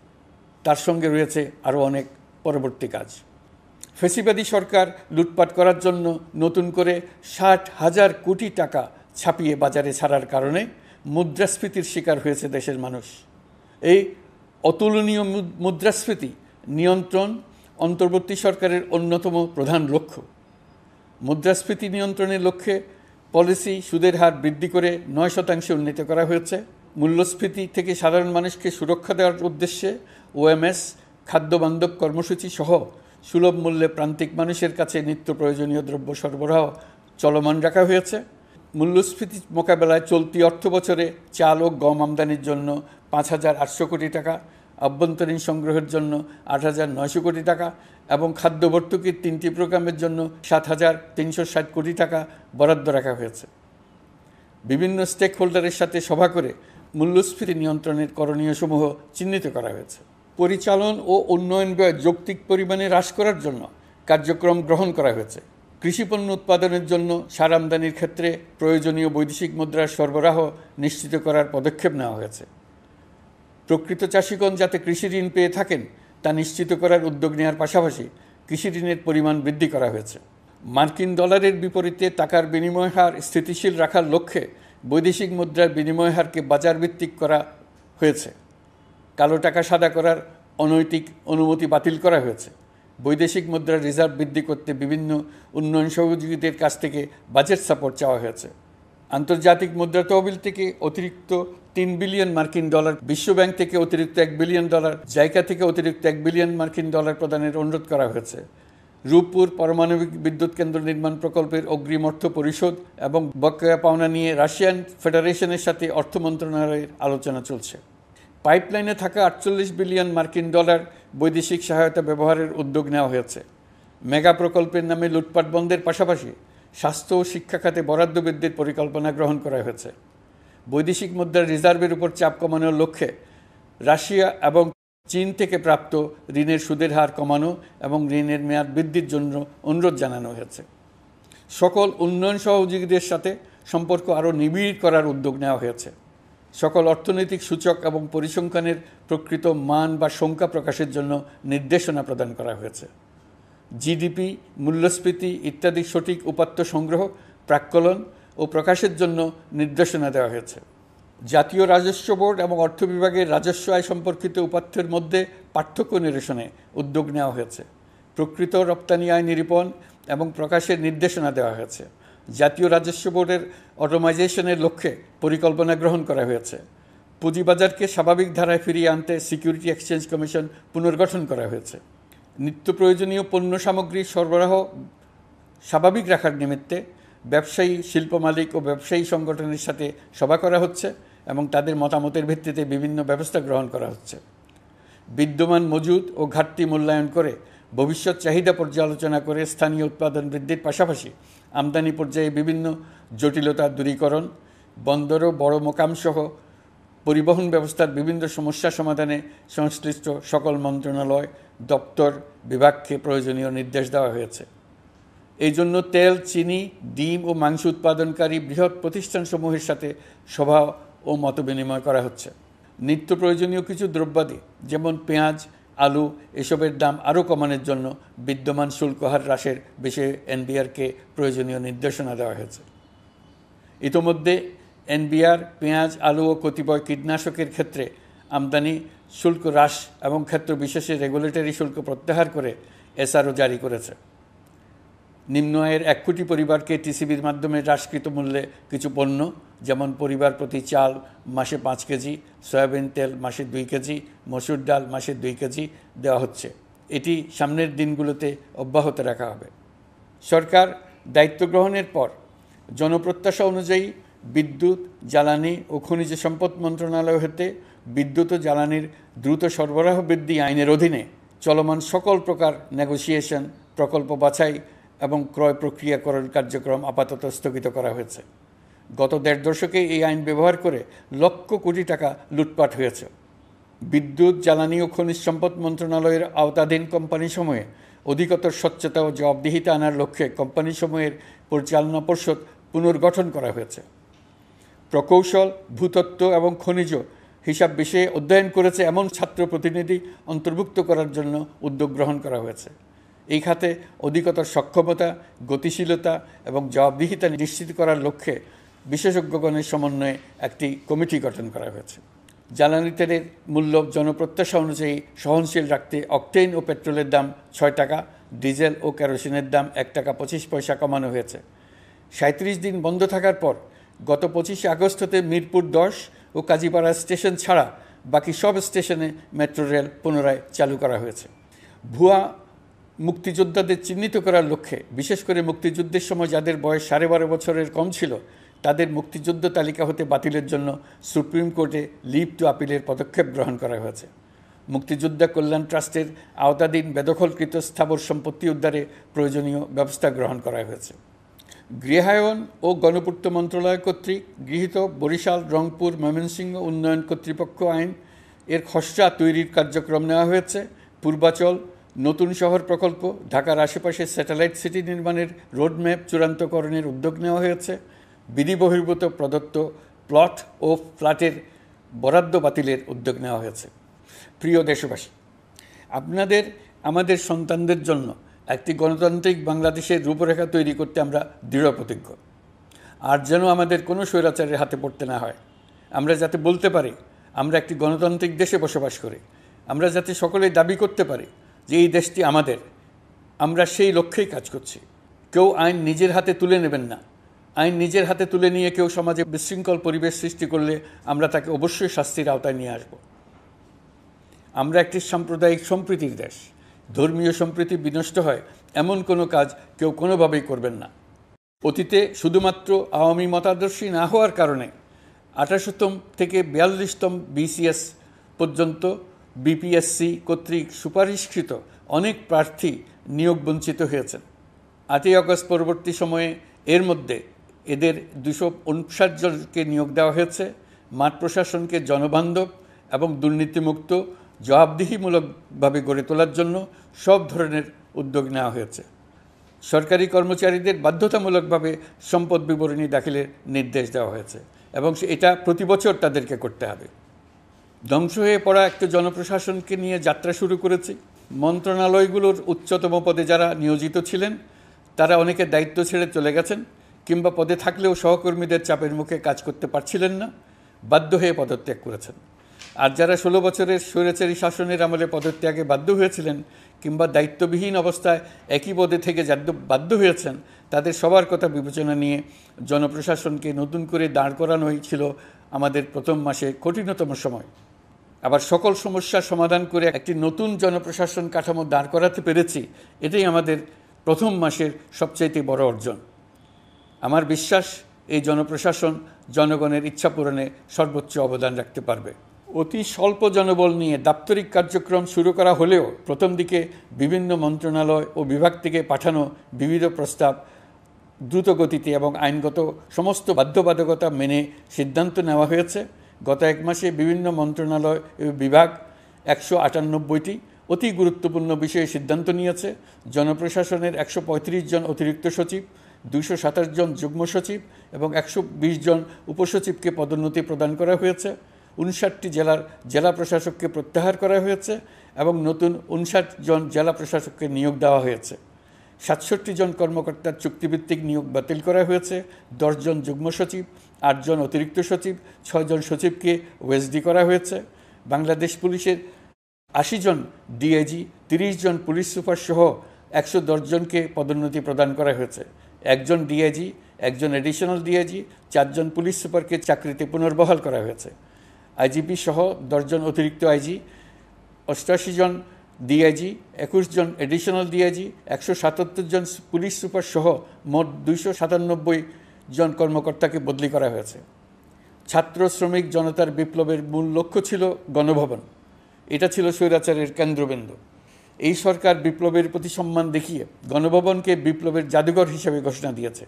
তার সঙ্গে রয়েছে আরও অনেক পরবর্তী কাজ। ফ্যাসিবাদী সরকার লুটপাট করার জন্য নতুন করে 60,000 কোটি টাকা ছাপিয়ে বাজারে ছাড়ার কারণে মুদ্রাস্ফীতির শিকার হয়েছে দেশের মানুষ। এই অতুলনীয় মুদ্রাস্ফীতি নিয়ন্ত্রণ অন্তর্বর্তী সরকারের অন্যতম প্রধান লক্ষ্য। মুদ্রাস্ফীতি নিয়ন্ত্রণের লক্ষ্যে পলিসি সুদের হার বৃদ্ধি করে 9% উন্নীত করা হয়েছে। মূল্যস্ফীতি থেকে সাধারণ মানুষকে সুরক্ষা দেওয়ার উদ্দেশ্যে ওএমএস খাদ্যবান্ধব কর্মসূচি সহ সুলভ মূল্যে প্রান্তিক মানুষের কাছে নিত্য প্রয়োজনীয় দ্রব্য সরবরাহ চলমান রাখা হয়েছে। মূল্যস্ফীতি মোকাবেলায় চলতি অর্থবছরে চাল ও গম আমদানির জন্য 5,800 কোটি টাকা, আভ্যন্তরীণ সংগ্রহের জন্য 8,900 কোটি টাকা এবং খাদ্য ভর্তুকির 3টি প্রোগ্রামের জন্য 7,360 কোটি টাকা বরাদ্দ রাখা হয়েছে। বিভিন্ন স্টেক হোল্ডারের সাথে সভা করে মূল্যস্ফীতি নিয়ন্ত্রণের করণীয়সমূহ চিহ্নিত করা হয়েছে। পরিচালন ও উন্নয়ন ব্যয় যৌক্তিক পরিমাণে হ্রাস করার জন্য কার্যক্রম গ্রহণ করা হয়েছে। কৃষিপণ্য উৎপাদনের জন্য সার আমদানির ক্ষেত্রে প্রয়োজনীয় বৈদেশিক মুদ্রার সরবরাহ নিশ্চিত করার পদক্ষেপ নেওয়া হয়েছে। প্রকৃত চাষিগণ যাতে কৃষি ঋণ পেয়ে থাকেন তা নিশ্চিত করার উদ্যোগ নেওয়ার পাশাপাশি কৃষি ঋণের পরিমাণ বৃদ্ধি করা হয়েছে। মার্কিন ডলারের বিপরীতে টাকার বিনিময় হার স্থিতিশীল রাখার লক্ষ্যে বৈদেশিক মুদ্রার বিনিময় হারকে বাজারভিত্তিক করা হয়েছে। কালো টাকা সাদা করার অনৈতিক অনুমতি বাতিল করা হয়েছে। বৈদেশিক মুদ্রার রিজার্ভ বৃদ্ধি করতে বিভিন্ন উন্নয়ন সহযোগীদের কাছ থেকে বাজেট সাপোর্ট চাওয়া হয়েছে। আন্তর্জাতিক মুদ্রা তহবিল থেকে অতিরিক্ত 3 বিলিয়ন মার্কিন ডলার, বিশ্বব্যাংক থেকে অতিরিক্ত 1 বিলিয়ন ডলার, জাইকা থেকে অতিরিক্ত 1 বিলিয়ন মার্কিন ডলার প্রদানের অনুরোধ করা হয়েছে। রূপপুর পারমাণবিক বিদ্যুৎ কেন্দ্র নির্মাণ প্রকল্পের অগ্রিম অর্থ পরিশোধ এবং বকেয়া পাওনা নিয়ে রাশিয়ান ফেডারেশনের সাথে অর্থ মন্ত্রণালয়ের আলোচনা চলছে। পাইপলাইনে থাকা 48 বিলিয়ন মার্কিন ডলার বৈদেশিক সহায়তা ব্যবহারের উদ্যোগ নেওয়া হয়েছে। মেগা প্রকল্পের নামে লুটপাট বন্ধের পাশাপাশি স্বাস্থ্য ও শিক্ষা খাতে বরাদ্দ বৃদ্ধির পরিকল্পনা গ্রহণ করা হয়েছে। বৈদেশিক মুদ্রার রিজার্ভের উপর চাপ কমানোর লক্ষ্যে রাশিয়া এবং চীন থেকে প্রাপ্ত ঋণের সুদের হার কমানো এবং ঋণের মেয়াদ বৃদ্ধির জন্য অনুরোধ জানানো হয়েছে। সকল উন্নয়ন সহযোগীদের সাথে সম্পর্ক আরও নিবিড় করার উদ্যোগ নেওয়া হয়েছে। সকল অর্থনৈতিক সূচক এবং পরিসংখ্যানের প্রকৃত মান বা সংখ্যা প্রকাশের জন্য নির্দেশনা প্রদান করা হয়েছে। জিডিপি, মূল্যস্ফীতি ইত্যাদি সঠিক উপাত্ত সংগ্রহ, প্রাক্কলন ও প্রকাশের জন্য নির্দেশনা দেওয়া হয়েছে। জাতীয় রাজস্ব বোর্ড এবং অর্থ বিভাগের রাজস্ব আয় সম্পর্কিত উপাত্তের মধ্যে পার্থক্য নিরসনে উদ্যোগ নেওয়া হয়েছে। প্রকৃত রপ্তানি আয় নিরূপণ এবং প্রকাশের নির্দেশনা দেওয়া হয়েছে। জাতীয় রাজস্ব বোর্ডের অটোমাইজেশনের লক্ষ্যে পরিকল্পনা গ্রহণ করা হয়েছে। পুঁজিবাজারকে স্বাভাবিক ধারায় ফিরিয়ে আনতে সিকিউরিটি এক্সচেঞ্জ কমিশন পুনর্গঠন করা হয়েছে। নিত্য প্রয়োজনীয় পণ্য সামগ্রী সরবরাহ স্বাভাবিক রাখার নিমিত্তে ব্যবসায়ী, শিল্প মালিক ও ব্যবসায়ী সংগঠনের সাথে সভা করা হচ্ছে এবং তাদের মতামতের ভিত্তিতে বিভিন্ন ব্যবস্থা গ্রহণ করা হচ্ছে। বিদ্যমান মজুদ ও ঘাটতি মূল্যায়ন করে ভবিষ্যৎ চাহিদা পর্যালোচনা করে স্থানীয় উৎপাদন বৃদ্ধির পাশাপাশি আমদানি পর্যায়ে বিভিন্ন জটিলতা দূরীকরণ, বন্দর ও বড় মোকামসহ পরিবহন ব্যবস্থার বিভিন্ন সমস্যা সমাধানে সংশ্লিষ্ট সকল মন্ত্রণালয়, দপ্তর, বিভাগকে প্রয়োজনীয় নির্দেশ দেওয়া হয়েছে। এই জন্য তেল, চিনি, ডিম ও মাংস উৎপাদনকারী বৃহৎ প্রতিষ্ঠানসমূহের সাথে সভা ও মতবিনিময় করা হচ্ছে। নিত্য প্রয়োজনীয় কিছু দ্রব্যাদি যেমন পেঁয়াজ, আলু এসবের দাম আরও কমানোর জন্য বিদ্যমান শুল্ক হার হ্রাসের বিষয়ে এনবিআরকে প্রয়োজনীয় নির্দেশনা দেওয়া হয়েছে। ইতোমধ্যে এনবিআর পেঁয়াজ, আলু ও কতিপয় কীটনাশকের ক্ষেত্রে আমদানি শুল্ক হ্রাস এবং ক্ষেত্র বিশেষে রেগুলেটরি শুল্ক প্রত্যাহার করে এসআরও জারি করেছে। নিম্ন আয়ের 1 কোটি পরিবারকে টিসিবির মাধ্যমে হ্রাসকৃত মূল্যে কিছু পণ্য যেমন পরিবার প্রতি চাল মাসে 5 কেজি, সয়াবিন তেল মাসে 2 কেজি, মসুর ডাল মাসে 2 কেজি দেওয়া হচ্ছে। এটি সামনের দিনগুলোতে অব্যাহত রাখা হবে। সরকার দায়িত্ব গ্রহণের পর জনপ্রত্যাশা অনুযায়ী বিদ্যুৎ, জ্বালানি ও খনিজ সম্পদ মন্ত্রণালয় হতে বিদ্যুৎ ও জ্বালানির দ্রুত সরবরাহ বৃদ্ধি আইনের অধীনে চলমান সকল প্রকার নেগোসিয়েশন, প্রকল্প বাছাই এবং ক্রয় প্রক্রিয়াকরণ কার্যক্রম আপাতত স্থগিত করা হয়েছে। গত 1.5 দশকে এই আইন ব্যবহার করে লক্ষ কোটি টাকা লুটপাট হয়েছে। বিদ্যুৎ, জ্বালানি ও খনিজ সম্পদ মন্ত্রণালয়ের আওতাধীন কোম্পানিসমূহে অধিকতর স্বচ্ছতা ও জবাবদিহিতা আনার লক্ষ্যে কোম্পানিসমূহের পরিচালনা পর্ষদ পুনর্গঠন করা হয়েছে। প্রকৌশল, ভূতত্ত্ব এবং খনিজ হিসাব বিষয়ে অধ্যয়ন করেছে এমন ছাত্র প্রতিনিধি অন্তর্ভুক্ত করার জন্য উদ্যোগ গ্রহণ করা হয়েছে। এই খাতে অধিকতর সক্ষমতা, গতিশীলতা এবং জবাবদিহিতা নিশ্চিত করার লক্ষ্যে বিশেষজ্ঞগণের সমন্বয়ে একটি কমিটি গঠন করা হয়েছে। জ্বালানি তেলের মূল্য জনপ্রত্যাশা অনুযায়ী সহনশীল রাখতে অকটেন ও পেট্রোলের দাম ৬ টাকা, ডিজেল ও কেরোসিনের দাম ১ টাকা ২৫ পয়সা কমানো হয়েছে। ৩৭ দিন বন্ধ থাকার পর গত ২৫ আগস্ট হতে মিরপুর ১০ ও কাজীপাড়া স্টেশন ছাড়া বাকি সব স্টেশনে মেট্রো রেল পুনরায় চালু করা হয়েছে। ভুয়া মুক্তিযোদ্ধাদের চিহ্নিত করার লক্ষ্যে বিশেষ করে মুক্তিযুদ্ধের সময় যাদের বয়স ১২.৫ বছরের কম ছিল তাদের মুক্তিযুদ্ধ তালিকা হতে বাতিলের জন্য সুপ্রিম কোর্টে লিভ টু আপিলের পদক্ষেপ গ্রহণ করা হয়েছে। মুক্তিযোদ্ধা কল্যাণ ট্রাস্টের আওতাধীন বেদখলকৃত স্থাবর সম্পত্তি উদ্ধারে প্রয়োজনীয় ব্যবস্থা গ্রহণ করা হয়েছে। গৃহায়ন ও গণপূর্ত মন্ত্রণালয় কর্তৃক গৃহীত বরিশাল, রংপুর, ময়মনসিংহ উন্নয়ন কর্তৃপক্ষ আইন এর খসড়া তৈরির কার্যক্রম নেওয়া হয়েছে। পূর্বাচল নতুন শহর প্রকল্প, ঢাকার আশেপাশে স্যাটেলাইট সিটি নির্মাণের রোডম্যাপ চূড়ান্তকরণের উদ্যোগ নেওয়া হয়েছে। বিধি বহির্ভূত প্রদত্ত প্লট ও ফ্ল্যাটের বরাদ্দ বাতিলের উদ্যোগ নেওয়া হয়েছে। প্রিয় দেশবাসী, আপনাদের আমাদের সন্তানদের জন্য একটি গণতান্ত্রিক বাংলাদেশের রূপরেখা তৈরি করতে আমরা দৃঢ় প্রতিজ্ঞ। আর যেন আমাদের কোনো স্বৈরাচারের হাতে পড়তে না হয়। আমরা যাতে বলতে পারি আমরা একটি গণতান্ত্রিক দেশে বসবাস করি, আমরা যাতে সকলেই দাবি করতে পারি যে এই দেশটি আমাদের, আমরা সেই লক্ষ্যেই কাজ করছি। কেউ আইন নিজের হাতে তুলে নেবেন না। আইন নিজের হাতে তুলে নিয়ে কেউ সমাজে বিশৃঙ্খল পরিবেশ সৃষ্টি করলে আমরা তাকে অবশ্যই শাস্তির আওতায় নিয়ে আসব। আমরা একটি সাম্প্রদায়িক সম্প্রীতির দেশ। ধর্মীয় সম্প্রীতি বিনষ্ট হয় এমন কোনো কাজ কেউ কোনোভাবেই করবেন না। অতীতে শুধুমাত্র আওয়ামী মতাদর্শী না হওয়ার কারণে ২৮তম থেকে ৪২তম বিসিএস পর্যন্ত বিপিএসসি কর্তৃক সুপারিশকৃত অনেক প্রার্থী নিয়োগ বঞ্চিত হয়েছেন। ৮ই আগস্ট পরবর্তী সময়ে এর মধ্যে এদের ২৫৯ জনকে নিয়োগ দেওয়া হয়েছে। মাঠ প্রশাসনকে জনবান্ধব এবং দুর্নীতিমুক্ত জবাবদিহিমূলকভাবে গড়ে তোলার জন্য সব ধরনের উদ্যোগ নেওয়া হয়েছে। সরকারি কর্মচারীদের বাধ্যতামূলকভাবে সম্পদ বিবরণী দাখিলের নির্দেশ দেওয়া হয়েছে এবং এটা প্রতি বছর তাদেরকে করতে হবে। ধ্বংস হয়ে পড়া একটা জনপ্রশাসনকে নিয়ে যাত্রা শুরু করেছি। মন্ত্রণালয়গুলোর উচ্চতম পদে যারা নিয়োজিত ছিলেন তারা অনেকে দায়িত্ব ছেড়ে চলে গেছেন, কিংবা পদে থাকলেও সহকর্মীদের চাপের মুখে কাজ করতে পারছিলেন না, বাধ্য হয়ে পদত্যাগ করেছেন। আর যারা ১৬ বছরের স্বৈরাচারী শাসনের আমলে পদত্যাগে বাধ্য হয়েছিলেন কিংবা দায়িত্ববিহীন অবস্থায় একই পদে থেকে বাধ্য হয়েছেন, তাদের সবার কথা বিবেচনা নিয়ে জনপ্রশাসনকে নতুন করে দাঁড় করানোই ছিল আমাদের প্রথম মাসে কঠিনতম সময়। আবার সকল সমস্যার সমাধান করে একটি নতুন জনপ্রশাসন কাঠামো দাঁড় করাতে পেরেছি, এটাই আমাদের প্রথম মাসের সবচাইতে বড় অর্জন। আমার বিশ্বাস এই জনপ্রশাসন জনগণের ইচ্ছা পূরণে সর্বোচ্চ অবদান রাখতে পারবে। অতি স্বল্প জনবল নিয়ে দাপ্তরিক কার্যক্রম শুরু করা হলেও প্রথম দিকে বিভিন্ন মন্ত্রণালয় ও বিভাগ থেকে পাঠানো বিবিধ প্রস্তাব দ্রুত গতিতে এবং আইনগত সমস্ত বাধ্যবাধকতা মেনে সিদ্ধান্ত নেওয়া হয়েছে। গত এক মাসে বিভিন্ন মন্ত্রণালয় ও বিভাগ ১৯৮টি অতি গুরুত্বপূর্ণ বিষয়ে সিদ্ধান্ত নিয়েছে। জনপ্রশাসনের ১৩৫ জন অতিরিক্ত সচিব, ২২৭ জন যুগ্ম সচিব এবং ১২০ জন উপসচিবকে পদোন্নতি প্রদান করা হয়েছে। ৫৯টি জেলার জেলা প্রশাসককে প্রত্যাহার করা হয়েছে এবং নতুন ৫৯ জন জেলা প্রশাসককে নিয়োগ দেওয়া হয়েছে। ৬৭ জন কর্মকর্তার চুক্তিভিত্তিক নিয়োগ বাতিল করা হয়েছে। ১০ জন যুগ্ম সচিব, ৮ জন অতিরিক্ত সচিব, ৬ জন সচিবকে ওএসডি করা হয়েছে। বাংলাদেশ পুলিশের ৮০ জন ডিআইজি, ৩০ জন পুলিশ সুপার সহ ১১০ জনকে পদোন্নতি প্রদান করা হয়েছে। ১ জন ডিআইজি, ১ জন এডিশনাল ডিআইজি, ৪ জন পুলিশ সুপারকে চাকরিতে পুনর্বহাল করা হয়েছে। আইজিপি সহ ১০ জন অতিরিক্ত আইজি, ৮৮ জন ডিআইজি, ২১ জন এডিশনাল ডিআইজি, ১৭৭ জন পুলিশ সুপার সহ মোট ২৯৭ জন কর্মকর্তাকে বদলি করা হয়েছে। ছাত্র শ্রমিক জনতার বিপ্লবের মূল লক্ষ্য ছিল গণভবন। এটা ছিল স্বৈরাচারের কেন্দ্রবিন্দু। এই সরকার বিপ্লবের প্রতি সম্মান দেখিয়ে গণভবনকে বিপ্লবের জাদুঘর হিসেবে ঘোষণা দিয়েছে।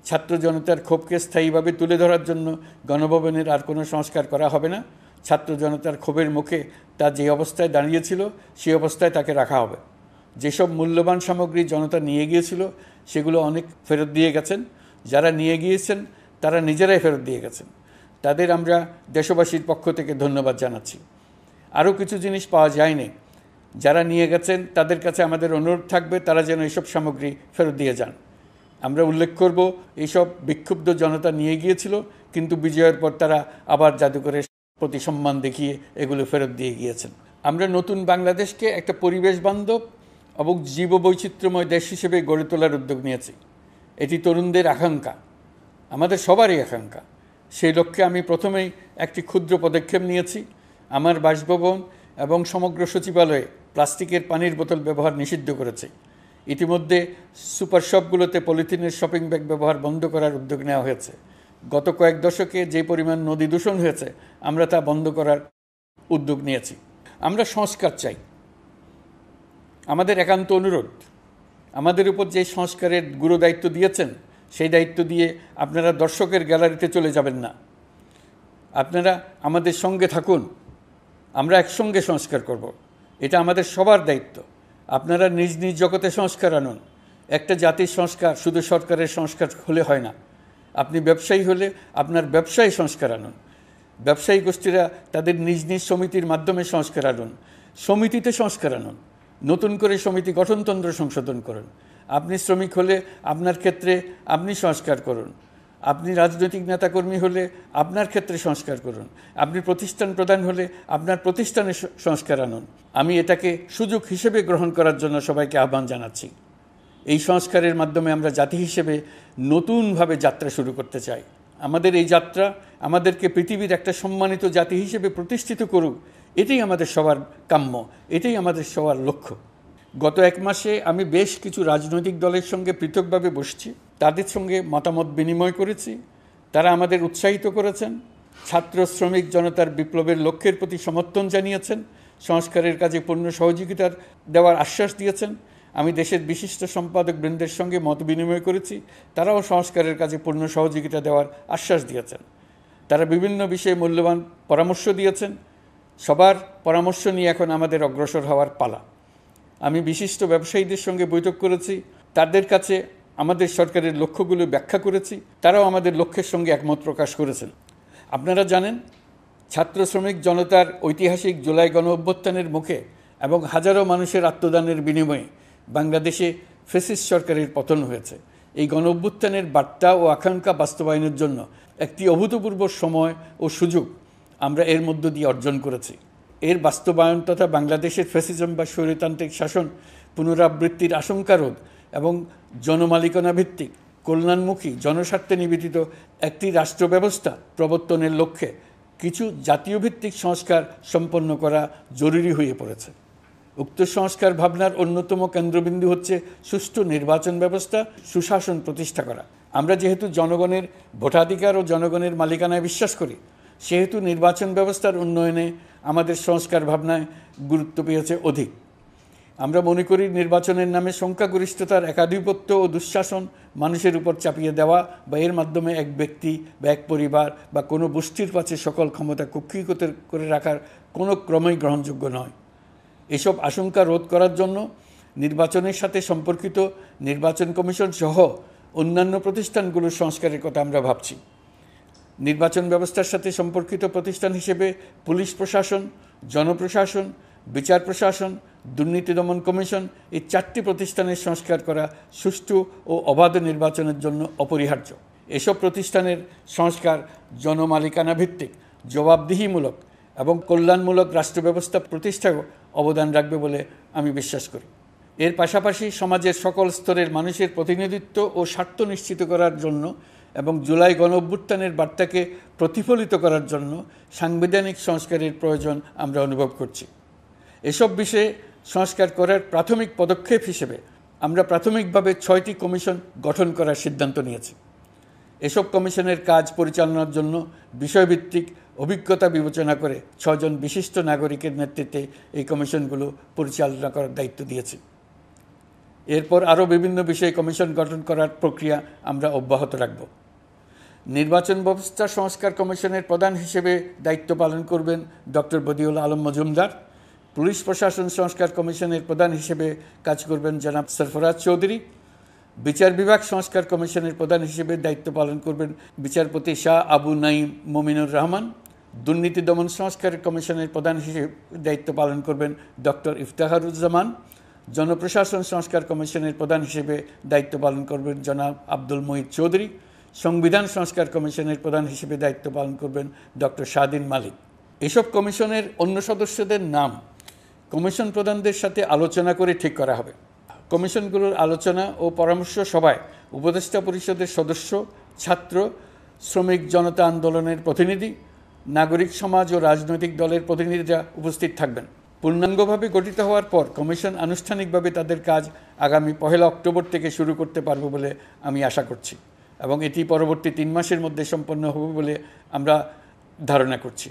ছাত্র জনতার ক্ষোভকে স্থায়ীভাবে তুলে ধরার জন্য গণভবনের আর কোনো সংস্কার করা হবে না। ছাত্র জনতার ক্ষোভের মুখে তা যে অবস্থায় দাঁড়িয়েছিল সেই অবস্থায় তাকে রাখা হবে। যেসব মূল্যবান সামগ্রী জনতা নিয়ে গিয়েছিল সেগুলো অনেক ফেরত দিয়ে গেছেন। যারা নিয়ে গিয়েছেন তারা নিজেরাই ফেরত দিয়ে গেছেন। তাদের আমরা দেশবাসীর পক্ষ থেকে ধন্যবাদ জানাচ্ছি। আরও কিছু জিনিস পাওয়া যায়নি। যারা নিয়ে গেছেন তাদের কাছে আমাদের অনুরোধ থাকবে তারা যেন এইসব সামগ্রী ফেরত দিয়ে যান। আমরা উল্লেখ করব এইসব বিক্ষুব্ধ জনতা নিয়ে গিয়েছিল, কিন্তু বিজয়ের পর তারা আবার জাদুঘরে প্রতি সম্মান দেখিয়ে এগুলো ফেরত দিয়ে গিয়েছেন। আমরা নতুন বাংলাদেশকে একটা পরিবেশ বান্ধব এবং জীববৈচিত্র্যময় দেশ হিসেবে গড়ে তোলার উদ্যোগ নিয়েছি। এটি তরুণদের আকাঙ্ক্ষা, আমাদের সবারই আকাঙ্ক্ষা। সেই লক্ষ্যে আমি প্রথমেই একটি ক্ষুদ্র পদক্ষেপ নিয়েছি। আমার বাসভবন এবং সমগ্র সচিবালয়ে প্লাস্টিকের পানির বোতল ব্যবহার নিষিদ্ধ করেছি। ইতিমধ্যে সুপার শপগুলোতে পলিথিনের শপিং ব্যাগ ব্যবহার বন্ধ করার উদ্যোগ নেওয়া হয়েছে। গত কয়েক দশকে যে পরিমাণ নদী দূষণ হয়েছে, আমরা তা বন্ধ করার উদ্যোগ নিয়েছি। আমরা সংস্কার চাই। আমাদের একান্ত অনুরোধ, আমাদের উপর যে সংস্কারের গুরু দায়িত্ব দিয়েছেন, সেই দায়িত্ব দিয়ে আপনারা দর্শকের গ্যালারিতে চলে যাবেন না। আপনারা আমাদের সঙ্গে থাকুন, আমরা একসঙ্গে সংস্কার করব। এটা আমাদের সবার দায়িত্ব। আপনারা নিজ নিজ জগতে সংস্কার আনুন। একটা জাতির সংস্কার শুধু সরকারের সংস্কার হলে হয় না। আপনি ব্যবসায়ী হলে আপনার ব্যবসায় সংস্কার আনুন। ব্যবসায়ী গোষ্ঠীরা তাদের নিজ নিজ সমিতির মাধ্যমে সংস্কার আনুন। সমিতিতে সংস্কার আনুন। নতুন করে সমিতি গঠনতন্ত্র সংশোধন করুন। আপনি শ্রমিক হলে আপনার ক্ষেত্রে আপনি সংস্কার করুন। আপনি রাজনৈতিক নেতাকর্মী হলে আপনার ক্ষেত্রে সংস্কার করুন। আপনি প্রতিষ্ঠান প্রধান হলে আপনার প্রতিষ্ঠানে সংস্কার আনুন। আমি এটাকে সুযোগ হিসেবে গ্রহণ করার জন্য সবাইকে আহ্বান জানাচ্ছি। এই সংস্কারের মাধ্যমে আমরা জাতি হিসেবে নতুনভাবে যাত্রা শুরু করতে চাই। আমাদের এই যাত্রা আমাদেরকে পৃথিবীর একটা সম্মানিত জাতি হিসেবে প্রতিষ্ঠিত করুক, এটাই আমাদের সবার কাম্য, এটাই আমাদের সবার লক্ষ্য। গত এক মাসে আমি বেশ কিছু রাজনৈতিক দলের সঙ্গে পৃথকভাবে বসছি, তাদের সঙ্গে মতামত বিনিময় করেছি। তারা আমাদের উৎসাহিত করেছেন, ছাত্র শ্রমিক জনতার বিপ্লবের লক্ষ্যের প্রতি সমর্থন জানিয়েছেন, সংস্কারের কাজে পূর্ণ সহযোগিতার দেওয়ার আশ্বাস দিয়েছেন। আমি দেশের বিশিষ্ট সম্পাদক বৃন্দের সঙ্গে মত বিনিময় করেছি, তারাও সংস্কারের কাজে পূর্ণ সহযোগিতা দেওয়ার আশ্বাস দিয়েছেন। তারা বিভিন্ন বিষয়ে মূল্যবান পরামর্শ দিয়েছেন। সবার পরামর্শ নিয়ে এখন আমাদের অগ্রসর হওয়ার পালা। আমি বিশিষ্ট ব্যবসায়ীদের সঙ্গে বৈঠক করেছি, তাদের কাছে আমাদের সরকারের লক্ষ্যগুলো ব্যাখ্যা করেছি, তারাও আমাদের লক্ষ্যের সঙ্গে একমত প্রকাশ করেছেন। আপনারা জানেন, ছাত্র শ্রমিক জনতার ঐতিহাসিক জুলাই গণ অভ্যুত্থানের মুখে এবং হাজারো মানুষের আত্মদানের বিনিময়ে বাংলাদেশে ফ্যাসিস্ট সরকারের পতন হয়েছে। এই গণ অভ্যুত্থানের বার্তা ও আকাঙ্ক্ষা বাস্তবায়নের জন্য একটি অভূতপূর্ব সময় ও সুযোগ আমরা এর মধ্য দিয়ে অর্জন করেছি। এর বাস্তবায়ন তথা বাংলাদেশের ফ্যাসিজম বা স্বৈরতান্ত্রিক শাসন পুনরাবৃত্তির আশঙ্কা রোধ এবং জনমালিকানা ভিত্তিক কল্যাণমুখী জনস্বার্থে নিবেদিত একটি রাষ্ট্র ব্যবস্থা প্রবর্তনের লক্ষ্যে কিছু জাতীয় ভিত্তিক সংস্কার সম্পন্ন করা জরুরি হয়ে পড়েছে। উক্ত সংস্কার ভাবনার অন্যতম কেন্দ্রবিন্দু হচ্ছে সুষ্ঠু নির্বাচন ব্যবস্থা, সুশাসন প্রতিষ্ঠা করা। আমরা যেহেতু জনগণের ভোটাধিকার ও জনগণের মালিকানায় বিশ্বাস করি, সেহেতু নির্বাচন ব্যবস্থার উন্নয়নে আমাদের সংস্কার ভাবনায় গুরুত্ব পেয়েছে অধিক। আমরা মনে করি নির্বাচনের নামে সংখ্যাগরিষ্ঠতার একাধিপত্য ও দুঃশাসন মানুষের উপর চাপিয়ে দেওয়া বা এর মাধ্যমে এক ব্যক্তি বা এক পরিবার বা কোনো গোষ্ঠীর কাছে সকল ক্ষমতা কুক্ষিগত করে রাখার কোনো ক্রমেই গ্রহণযোগ্য নয়। এসব আশঙ্কা রোধ করার জন্য নির্বাচনের সাথে সম্পর্কিত নির্বাচন কমিশন সহ অন্যান্য প্রতিষ্ঠানগুলোর সংস্কারের কথা আমরা ভাবছি। নির্বাচন ব্যবস্থার সাথে সম্পর্কিত প্রতিষ্ঠান হিসেবে পুলিশ প্রশাসন, জনপ্রশাসন, বিচার প্রশাসন, দুর্নীতি দমন কমিশন এই 4টি প্রতিষ্ঠানের সংস্কার করা সুষ্ঠু ও অবাধ নির্বাচনের জন্য অপরিহার্য। এসব প্রতিষ্ঠানের সংস্কার জনমালিকানা ভিত্তিক, জবাবদিহিমূলক এবং কল্যাণমূলক রাষ্ট্র ব্যবস্থা প্রতিষ্ঠায় অবদান রাখবে বলে আমি বিশ্বাস করি। এর পাশাপাশি সমাজের সকল স্তরের মানুষের প্রতিনিধিত্ব ও স্বার্থ নিশ্চিত করার জন্য এবং জুলাই গণ অভ্যুত্থানের বার্তাকে প্রতিফলিত করার জন্য সাংবিধানিক সংস্কারের প্রয়োজন আমরা অনুভব করছি। এসব বিষয়ে সংস্কার করার প্রাথমিক পদক্ষেপ হিসেবে আমরা প্রাথমিকভাবে 6টি কমিশন গঠন করার সিদ্ধান্ত নিয়েছি। এসব কমিশনের কাজ পরিচালনার জন্য বিষয়ভিত্তিক অভিজ্ঞতা বিবেচনা করে 6 জন বিশিষ্ট নাগরিকের নেতৃত্বে এই কমিশনগুলো পরিচালনা করার দায়িত্ব দিয়েছি। এরপর আরও বিভিন্ন বিষয়ে কমিশন গঠন করার প্রক্রিয়া আমরা অব্যাহত রাখব। নির্বাচন ব্যবস্থা সংস্কার কমিশনের প্রধান হিসেবে দায়িত্ব পালন করবেন ডক্টর বদিউল আলম মজুমদার। পুলিশ প্রশাসন সংস্কার কমিশনের প্রধান হিসেবে কাজ করবেন জনাব সরফরাজ চৌধুরী। বিচার বিভাগ সংস্কার কমিশনের প্রধান হিসেবে দায়িত্ব পালন করবেন বিচারপতি শাহ আবু নাঈম মমিনুর রহমান। দুর্নীতি দমন সংস্কার কমিশনের প্রধান হিসেবে দায়িত্ব পালন করবেন ডক্টর ইফতেখারুজ্জামান। জনপ্রশাসন সংস্কার কমিশনের প্রধান হিসেবে দায়িত্ব পালন করবেন জনাব আব্দুল মুহিত চৌধুরী। সংবিধান সংস্কার কমিশনের প্রধান হিসেবে দায়িত্ব পালন করবেন ডক্টর শাহদিন মালিক। এসব কমিশনের অন্য সদস্যদের নাম কমিশন প্রধানদের সাথে আলোচনা করে ঠিক করা হবে। কমিশনগুলোর আলোচনা ও পরামর্শ সভায় উপদেষ্টা পরিষদের সদস্য, ছাত্র, শ্রমিক জনতা আন্দোলনের প্রতিনিধি, নাগরিক সমাজ ও রাজনৈতিক দলের প্রতিনিধিরা উপস্থিত থাকবেন। পূর্ণাঙ্গভাবে গঠিত হওয়ার পর কমিশন আনুষ্ঠানিকভাবে তাদের কাজ আগামী 1 অক্টোবর থেকে শুরু করতে পারবে বলে আমি আশা করছি এবং এটি পরবর্তী 3 মাসের মধ্যে সম্পন্ন হবে বলে আমরা ধারণা করছি।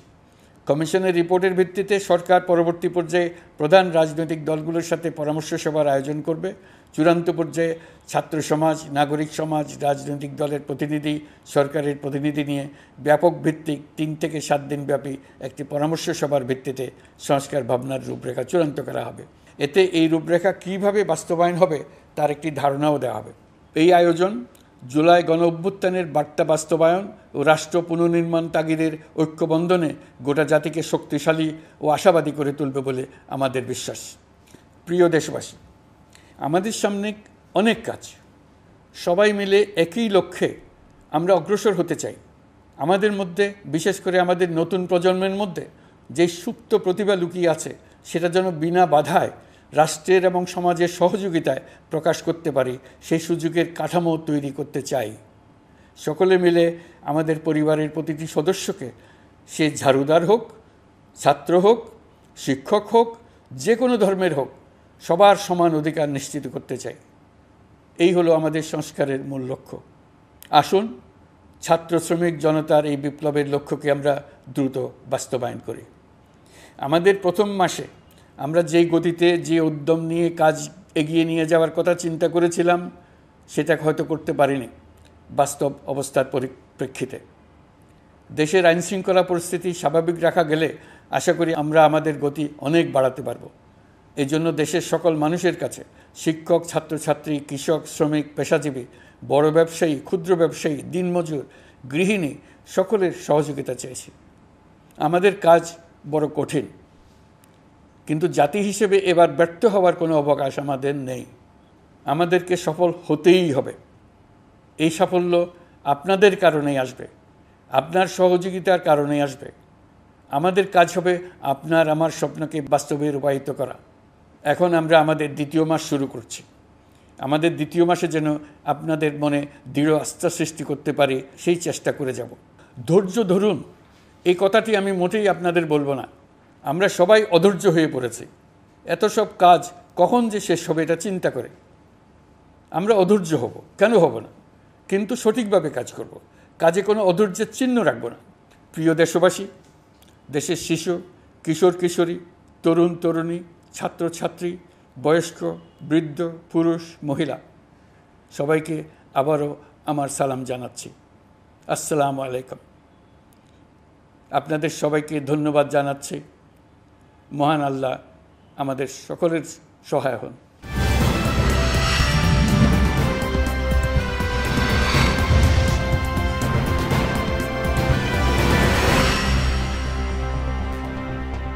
কমিশনের রিপোর্টের ভিত্তিতে সরকার পরবর্তী পর্যায়ে প্রধান রাজনৈতিক দলগুলোর সাথে পরামর্শ সভার আয়োজন করবে। চূড়ান্ত পর্যায়ে ছাত্র সমাজ, নাগরিক সমাজ, রাজনৈতিক দলের প্রতিনিধি, সরকারের প্রতিনিধি নিয়ে ব্যাপক ভিত্তিক 3 থেকে 7 দিন ব্যাপী একটি পরামর্শ সভার ভিত্তিতে সংস্কার ভাবনার রূপরেখা চূড়ান্ত করা হবে। এতে এই রূপরেখা কীভাবে বাস্তবায়ন হবে তার একটি ধারণাও দেওয়া হবে। এই আয়োজন জুলাই গণ অভ্যুত্থানের বার্তা বাস্তবায়ন ও রাষ্ট্র পুনর্নির্মাণ তাগিদের ঐক্যবন্ধনে গোটা জাতিকে শক্তিশালী ও আশাবাদী করে তুলবে বলে আমাদের বিশ্বাস। প্রিয় দেশবাসী, আমাদের সামনে অনেক কাজ, সবাই মিলে একই লক্ষ্যে আমরা অগ্রসর হতে চাই। আমাদের মধ্যে, বিশেষ করে আমাদের নতুন প্রজন্মের মধ্যে যে সুপ্ত প্রতিভা লুকিয়ে আছে সেটা যেন বিনা বাধায় রাষ্ট্রের এবং সমাজের সহযোগিতায় প্রকাশ করতে পারি, সেই সুযোগের কাঠামো তৈরি করতে চাই। সকলে মিলে আমাদের পরিবারের প্রতিটি সদস্যকে, সে ঝাড়ুদার হোক, ছাত্র হোক, শিক্ষক হোক, যে কোনো ধর্মের হোক, সবার সমান অধিকার নিশ্চিত করতে চাই। এই হলো আমাদের সংস্কারের মূল লক্ষ্য। আসুন ছাত্র শ্রমিক জনতার এই বিপ্লবের লক্ষ্যকে আমরা দ্রুত বাস্তবায়ন করি। আমাদের প্রথম মাসে আমরা যেই গতিতে, যে উদ্যম নিয়ে কাজ এগিয়ে নিয়ে যাওয়ার কথা চিন্তা করেছিলাম সেটা হয়তো করতে পারিনি বাস্তব অবস্থার পরিপ্রেক্ষিতে। দেশের আইনশৃঙ্খলা পরিস্থিতি স্বাভাবিক রাখা গেলে আশা করি আমরা আমাদের গতি অনেক বাড়াতে পারব। এই জন্য দেশের সকল মানুষের কাছে, শিক্ষক, ছাত্রছাত্রী, কৃষক, শ্রমিক, পেশাজীবী, বড় ব্যবসায়ী, ক্ষুদ্র ব্যবসায়ী, দিনমজুর, গৃহিণী, সকলের সহযোগিতা চেয়েছি। আমাদের কাজ বড় কঠিন, কিন্তু জাতি হিসেবে এবার ব্যর্থ হওয়ার কোনো অবকাশ আমাদের নেই। আমাদেরকে সফল হতেই হবে। এই সাফল্য আপনাদের কারণেই আসবে, আপনার সহযোগিতার কারণেই আসবে। আমাদের কাজ হবে আপনার আমার স্বপ্নকে বাস্তবে রূপায়িত করা। এখন আমরা আমাদের 2য় মাস শুরু করছি। আমাদের 2য় মাসে যেন আপনাদের মনে দৃঢ় আস্থা সৃষ্টি করতে পারি, সেই চেষ্টা করে যাব। ধৈর্য ধরুন, এই কথাটি আমি মোটেই আপনাদের বলবো না। আমরা সবাই অধৈর্য হয়ে পড়েছি। এত সব কাজ কখন যে শেষ হবে এটা চিন্তা করে আমরা অধৈর্য হব, কেন হব না? কিন্তু সঠিকভাবে কাজ করব, কাজে কোনো অধৈর্যের চিহ্ন রাখব না। প্রিয় দেশবাসী, দেশের শিশু, কিশোর কিশোরী, তরুণ তরুণী, ছাত্রছাত্রী, বয়স্ক, বৃদ্ধ, পুরুষ, মহিলা, সবাইকে আবারও আমার সালাম জানাচ্ছি। আসসালামু আলাইকুম। আপনাদের সবাইকে ধন্যবাদ জানাচ্ছি। মহান আল্লাহ আমাদের সকলের সহায় হন।